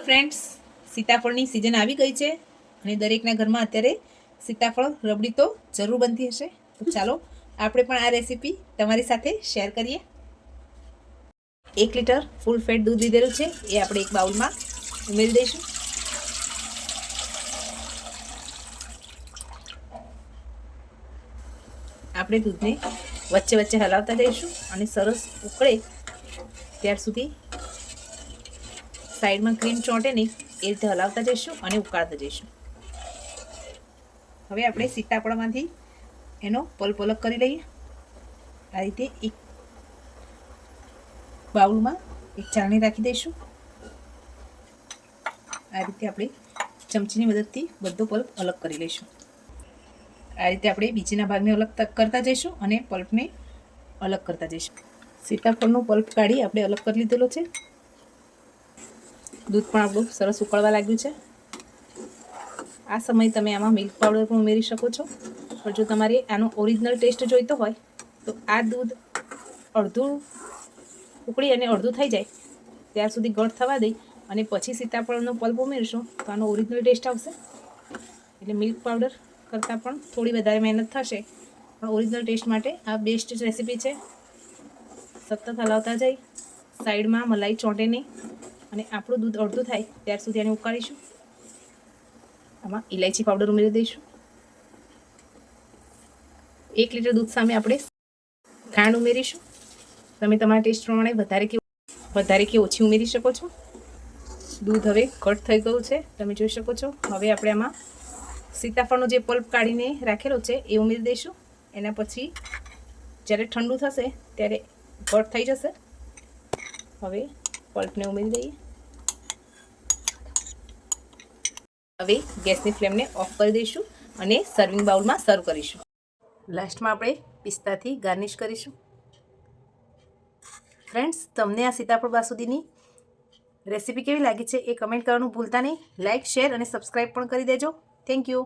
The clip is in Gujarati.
ફ્રેન્ડ્સ, સીતાફળની સિઝન આવી ગઈ છે અને દરેકના ઘરમાં અત્યારે સીતાફળ રબડી તો જરૂર બનતી હશે. તો ચાલો આપણે પણ આ રેસીપી તમારી સાથે શેર કરીએ. 1 લીટર ફૂલ ફેટ દૂધ લીધેલું છે, એ આપણે એક બાઉલમાં ઉમેરી દઈશું. આપણે દૂધને વચ્ચે વચ્ચે હલાવતા જઈશું અને સરસ ઉકળે ત્યાર સુધી સાઈડમાં ક્રીમ ચોંટે નહીં એ રીતે હલાવતા જઈશું અને ઉકાળતા જઈશું. હવે આપણે સીતાફળમાંથી એનો પલ્પ અલગ કરી લઈએ. આ રીતે એક બાઉલમાં એક ચાળણી રાખી દઈશું. આ રીતે આપણે ચમચીની મદદથી બધો પલ્પ અલગ કરી લઈશું. આ રીતે આપણે બીજીના ભાગને અલગ કરતા જઈશું અને પલ્પને અલગ કરતા જઈશું. સીતાફળનો પલ્પ કાઢી આપણે અલગ કરી લીધેલો છે. દૂધ પણ આપણું સરસ ઉકળવા લાગ્યું છે. આ સમયે તમે આમાં મિલ્ક પાવડર પણ ઉમેરી શકો છો, પણ જો તમારે આનો ઓરિજિનલ ટેસ્ટ જોઈતો હોય તો આ દૂધ અડધું ઉકળી અને અડધું થઈ જાય ત્યાર સુધી ગળ થવા દઈ અને પછી સીતાફળનો પલ્પ ઉમેરશો તો આનો ઓરિજિનલ ટેસ્ટ આવશે. એટલે મિલ્ક પાવડર કરતાં પણ થોડી વધારે મહેનત થશે, પણ ઓરિજિનલ ટેસ્ટ માટે આ બેસ્ટ રેસીપી છે. સતત હલાવતા જઈ, સાઈડમાં મલાઈ ચોંટે નહીં અને આપણું દૂધ અડધું થાય ત્યાર સુધી આને ઉકાળીશું. આમાં ઇલાયચી પાવડર ઉમેરી દઈશું. 1 લીટર દૂધ સામે આપણે ખાંડ ઉમેરીશું. તમે તમારા ટેસ્ટ પ્રમાણે વધારે કે ઓછી ઉમેરી શકો છો. દૂધ હવે ઘટ થઈ ગયું છે, તમે જોઈ શકો છો. હવે આપણે આમાં સીતાફળનો જે પલ્પ કાઢીને રાખેલો છે એ ઉમેરી દઈશું. એના પછી જ્યારે ઠંડુ થશે ત્યારે ઘટ થઈ જશે. હવે પલ્પને ઉમેરી દઈએ. હવે ગેસની ફ્લેમને ઓફ કરી દઈશું અને સર્વિંગ બાઉલમાં સર્વ કરીશું. લાસ્ટમાં આપણે પિસ્તાથી ગાર્નિશ કરીશું. ફ્રેન્ડ્સ, તમને આ સીતાફળ બાસુંદીની રેસીપી કેવી લાગી છે એ કમેન્ટ કરવાનું ભૂલતા નહીં. લાઇક, શેર અને સબસ્ક્રાઈબ પણ કરી દેજો. Thank you.